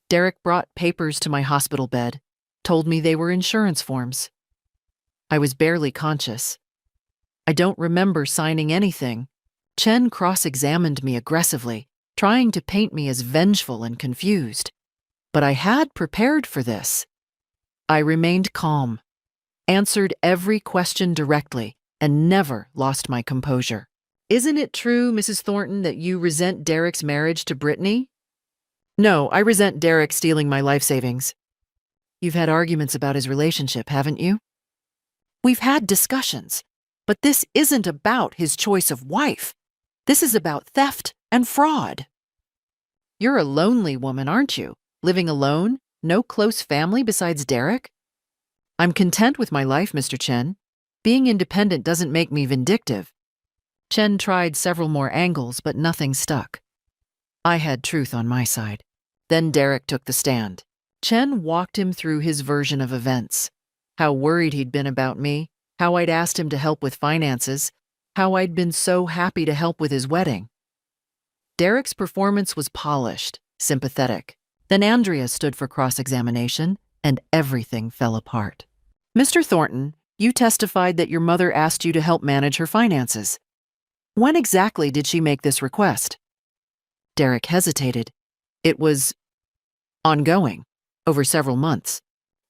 Derek brought papers to my hospital bed, told me they were insurance forms. I was barely conscious. I don't remember signing anything. Chen cross-examined me aggressively, trying to paint me as vengeful and confused. But I had prepared for this. I remained calm, answered every question directly, and never lost my composure. Isn't it true, Mrs. Thornton, that you resent Derek's marriage to Brittany? No, I resent Derek stealing my life savings. You've had arguments about his relationship, haven't you? We've had discussions, but this isn't about his choice of wife. This is about theft and fraud. You're a lonely woman, aren't you? Living alone? No close family besides Derek? I'm content with my life, Mr. Chen. Being independent doesn't make me vindictive. Chen tried several more angles, but nothing stuck. I had truth on my side. Then Derek took the stand. Chen walked him through his version of events. How worried he'd been about me, how I'd asked him to help with finances, how I'd been so happy to help with his wedding. Derek's performance was polished, sympathetic. Then Andrea stood for cross-examination, and everything fell apart. Mr. Thornton, you testified that your mother asked you to help manage her finances. When exactly did she make this request? Derek hesitated. It was ongoing, over several months.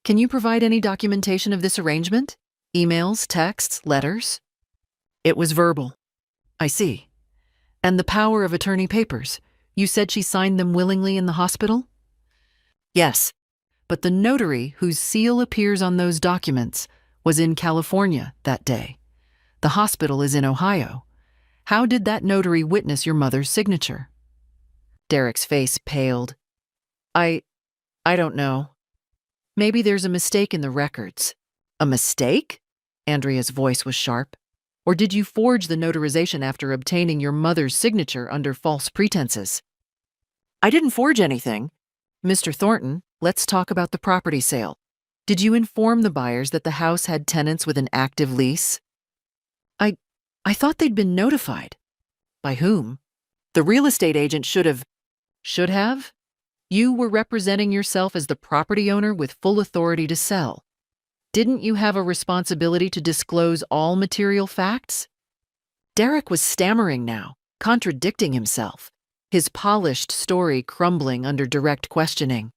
Can you provide any documentation of this arrangement? Emails, texts, letters? It was verbal. I see. And the power of attorney papers. You said she signed them willingly in the hospital? Yes, but the notary whose seal appears on those documents was in California that day. The hospital is in Ohio. How did that notary witness your mother's signature? Derek's face paled. I don't know. Maybe there's a mistake in the records. A mistake? Andrea's voice was sharp. Or did you forge the notarization after obtaining your mother's signature under false pretenses? I didn't forge anything. Mr. Thornton, let's talk about the property sale. Did you inform the buyers that the house had tenants with an active lease? I thought they'd been notified. By whom? The real estate agent should have? You were representing yourself as the property owner with full authority to sell. Didn't you have a responsibility to disclose all material facts? Derek was stammering now, contradicting himself, his polished story crumbling under direct questioning.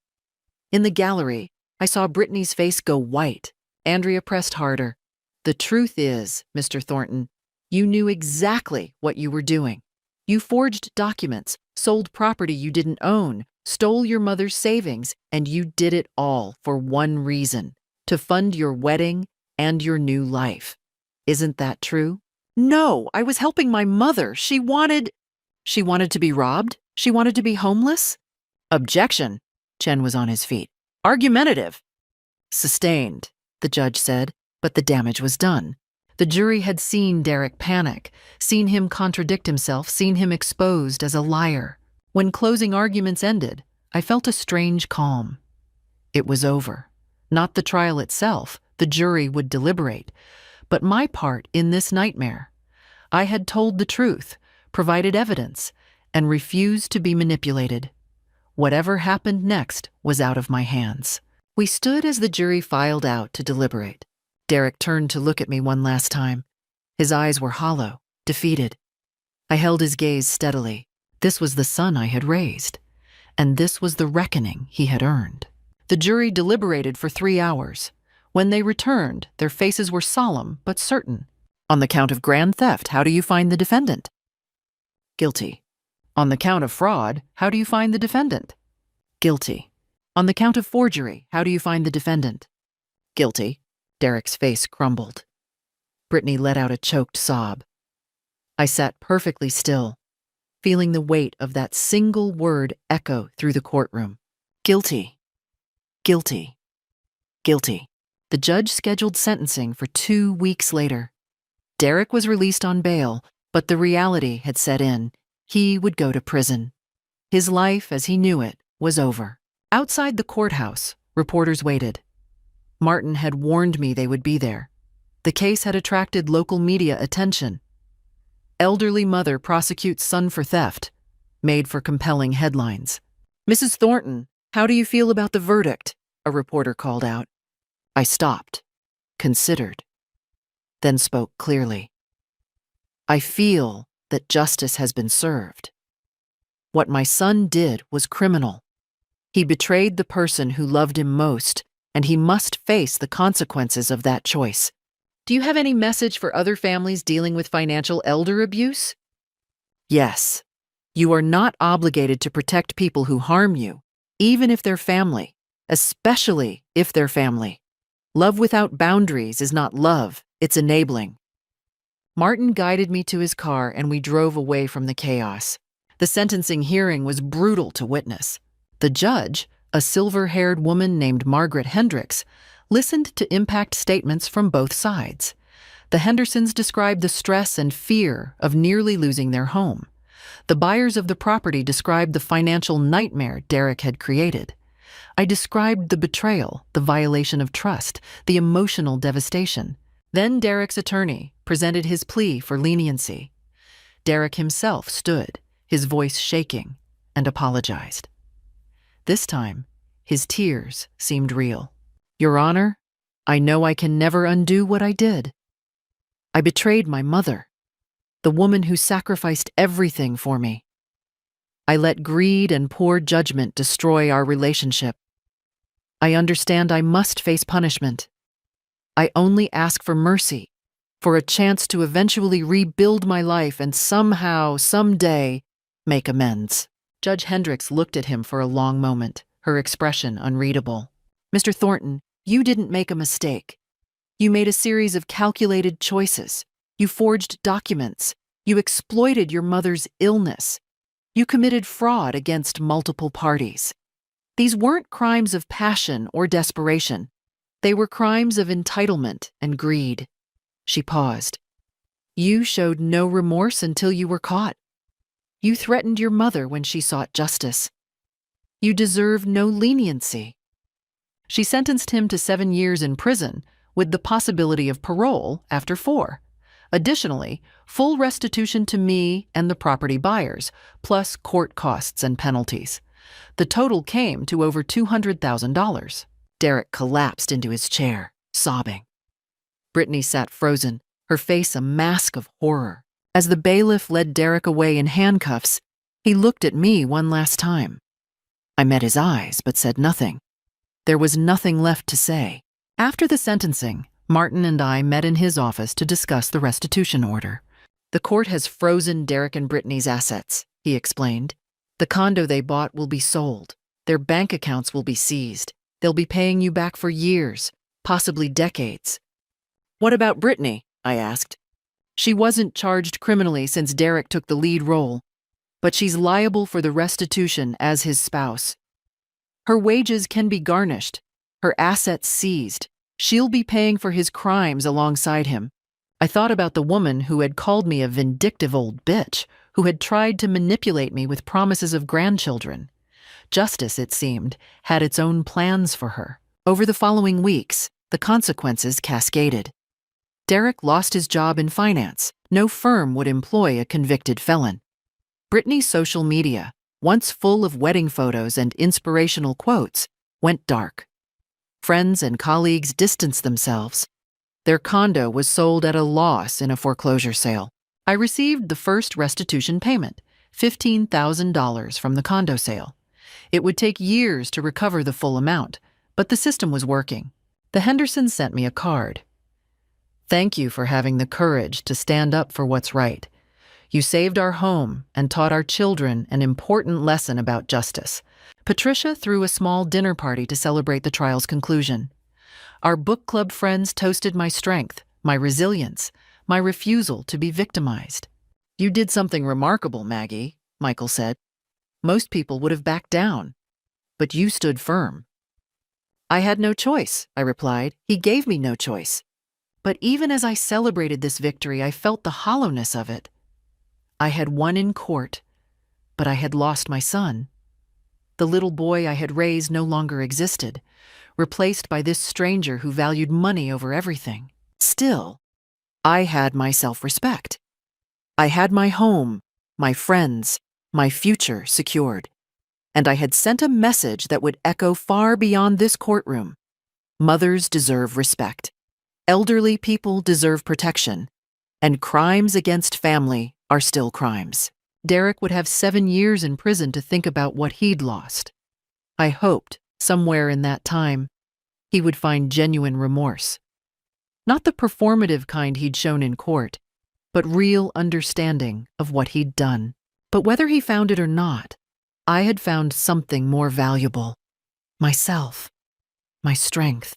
In the gallery, I saw Brittany's face go white. Andrea pressed harder. The truth is, Mr. Thornton, you knew exactly what you were doing. You forged documents, sold property you didn't own, stole your mother's savings, and you did it all for one reason: to fund your wedding and your new life. Isn't that true? No, I was helping my mother. She wanted to be robbed? She wanted to be homeless? Objection. Chen was on his feet. Argumentative. Sustained, the judge said, but the damage was done. The jury had seen Derek panic, seen him contradict himself, seen him exposed as a liar. When closing arguments ended, I felt a strange calm. It was over. Not the trial itself, the jury would deliberate, but my part in this nightmare. I had told the truth, provided evidence, and refused to be manipulated. Whatever happened next was out of my hands. We stood as the jury filed out to deliberate. Derek turned to look at me one last time. His eyes were hollow, defeated. I held his gaze steadily. This was the son I had raised, and this was the reckoning he had earned. The jury deliberated for 3 hours. When they returned, their faces were solemn but certain. On the count of grand theft, how do you find the defendant? Guilty. On the count of fraud, how do you find the defendant? Guilty. On the count of forgery, how do you find the defendant? Guilty. Derek's face crumbled. Brittany let out a choked sob. I sat perfectly still, feeling the weight of that single word echo through the courtroom. Guilty. Guilty. Guilty. The judge scheduled sentencing for 2 weeks later. Derek was released on bail, but the reality had set in. He would go to prison. His life, as he knew it, was over. Outside the courthouse, reporters waited. Martin had warned me they would be there. The case had attracted local media attention. Elderly mother prosecutes son for theft, made for compelling headlines. Mrs. Thornton, "How do you feel about the verdict?" a reporter called out. I stopped, considered, then spoke clearly. "I feel that justice has been served. What my son did was criminal. He betrayed the person who loved him most, and he must face the consequences of that choice. Do you have any message for other families dealing with financial elder abuse?" Yes. You are not obligated to protect people who harm you, even if they're family, especially if they're family. Love without boundaries is not love, it's enabling. Martin guided me to his car and we drove away from the chaos. The sentencing hearing was brutal to witness. The judge, a silver-haired woman named Margaret Hendricks, listened to impact statements from both sides. The Hendersons described the stress and fear of nearly losing their home. The buyers of the property described the financial nightmare Derek had created. I described the betrayal, the violation of trust, the emotional devastation. Then Derek's attorney presented his plea for leniency. Derek himself stood, his voice shaking, and apologized. This time, his tears seemed real. "Your Honor, I know I can never undo what I did. I betrayed my mother, the woman who sacrificed everything for me. I let greed and poor judgment destroy our relationship. I understand I must face punishment. I only ask for mercy, for a chance to eventually rebuild my life and somehow, someday, make amends." Judge Hendricks looked at him for a long moment, her expression unreadable. "Mr. Thornton, you didn't make a mistake. You made a series of calculated choices. You forged documents. You exploited your mother's illness. You committed fraud against multiple parties. These weren't crimes of passion or desperation. They were crimes of entitlement and greed." She paused. "You showed no remorse until you were caught. You threatened your mother when she sought justice. You deserve no leniency." She sentenced him to 7 years in prison, with the possibility of parole after 4. Additionally, full restitution to me and the property buyers, plus court costs and penalties. The total came to over $200,000. Derek collapsed into his chair, sobbing. Brittany sat frozen, her face a mask of horror. As the bailiff led Derek away in handcuffs, he looked at me one last time. I met his eyes but said nothing. There was nothing left to say. After the sentencing, Martin and I met in his office to discuss the restitution order. "The court has frozen Derek and Brittany's assets," he explained. "The condo they bought will be sold. Their bank accounts will be seized. They'll be paying you back for years, possibly decades." "What about Brittany?" I asked. "She wasn't charged criminally since Derek took the lead role, but she's liable for the restitution as his spouse. Her wages can be garnished, her assets seized. She'll be paying for his crimes alongside him." I thought about the woman who had called me a vindictive old bitch, who had tried to manipulate me with promises of grandchildren. Justice, it seemed, had its own plans for her. Over the following weeks, the consequences cascaded. Derek lost his job in finance. No firm would employ a convicted felon. Brittany's social media, once full of wedding photos and inspirational quotes, went dark. Friends and colleagues distanced themselves. Their condo was sold at a loss in a foreclosure sale. I received the first restitution payment, $15,000 from the condo sale. It would take years to recover the full amount, but the system was working. The Hendersons sent me a card. "Thank you for having the courage to stand up for what's right. You saved our home and taught our children an important lesson about justice." Patricia threw a small dinner party to celebrate the trial's conclusion. Our book club friends toasted my strength, my resilience, my refusal to be victimized. "You did something remarkable, Maggie," Michael said. "Most people would have backed down, but you stood firm." "I had no choice," I replied. "He gave me no choice." But even as I celebrated this victory, I felt the hollowness of it. I had won in court, but I had lost my son. The little boy I had raised no longer existed, replaced by this stranger who valued money over everything. Still, I had my self-respect. I had my home, my friends, my future secured. and I had sent a message that would echo far beyond this courtroom. Mothers deserve respect. Elderly people deserve protection. And crimes against family are still crimes. Derek would have 7 years in prison to think about what he'd lost. I hoped, somewhere in that time, he would find genuine remorse. Not the performative kind he'd shown in court, but real understanding of what he'd done. But whether he found it or not, I had found something more valuable. Myself, my strength,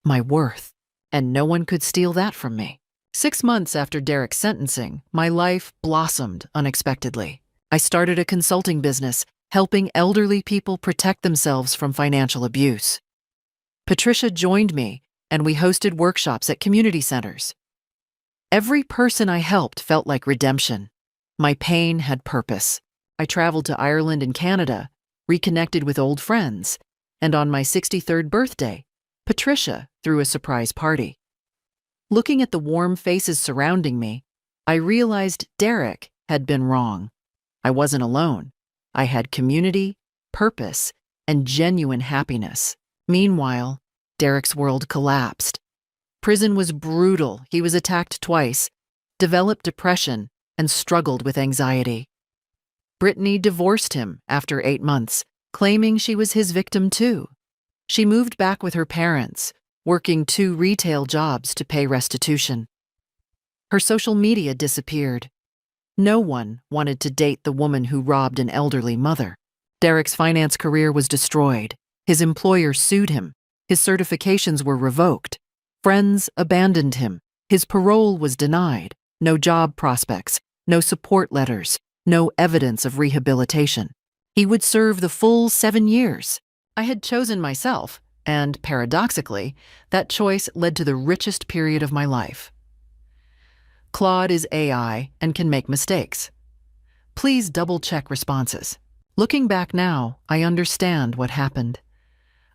my worth, and no one could steal that from me. 6 months after Derek's sentencing, my life blossomed unexpectedly. I started a consulting business, helping elderly people protect themselves from financial abuse. Patricia joined me, and we hosted workshops at community centers. Every person I helped felt like redemption. My pain had purpose. I traveled to Ireland and Canada, reconnected with old friends, and on my 63rd birthday, Patricia threw a surprise party. Looking at the warm faces surrounding me, I realized Derek had been wrong. I wasn't alone. I had community, purpose, and genuine happiness. Meanwhile, Derek's world collapsed. Prison was brutal. He was attacked twice, developed depression, and struggled with anxiety. Brittany divorced him after 8 months, claiming she was his victim too. She moved back with her parents, working 2 retail jobs to pay restitution. Her social media disappeared. No one wanted to date the woman who robbed an elderly mother. Derek's finance career was destroyed. His employer sued him. His certifications were revoked. Friends abandoned him. His parole was denied. No job prospects, no support letters, no evidence of rehabilitation. He would serve the full 7 years. I had chosen myself, and paradoxically, that choice led to the richest period of my life. Claude is AI and can make mistakes. Please double-check responses. Looking back now, I understand what happened.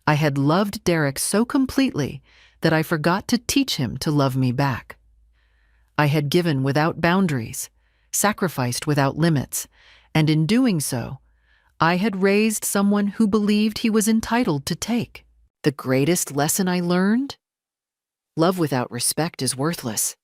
I had loved Derek so completely that I forgot to teach him to love me back. I had given without boundaries, sacrificed without limits, and in doing so, I had raised someone who believed he was entitled to take. The greatest lesson I learned? Love without respect is worthless.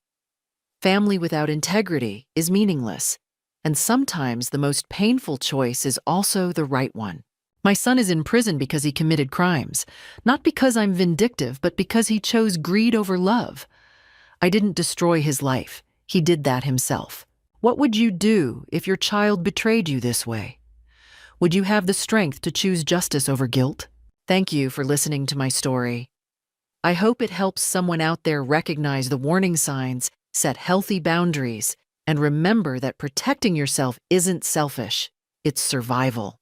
Family without integrity is meaningless, and sometimes the most painful choice is also the right one. My son is in prison because he committed crimes, not because I'm vindictive, but because he chose greed over love. I didn't destroy his life. He did that himself. What would you do if your child betrayed you this way? Would you have the strength to choose justice over guilt? Thank you for listening to my story. I hope it helps someone out there recognize the warning signs, set healthy boundaries, and remember that protecting yourself isn't selfish, it's survival.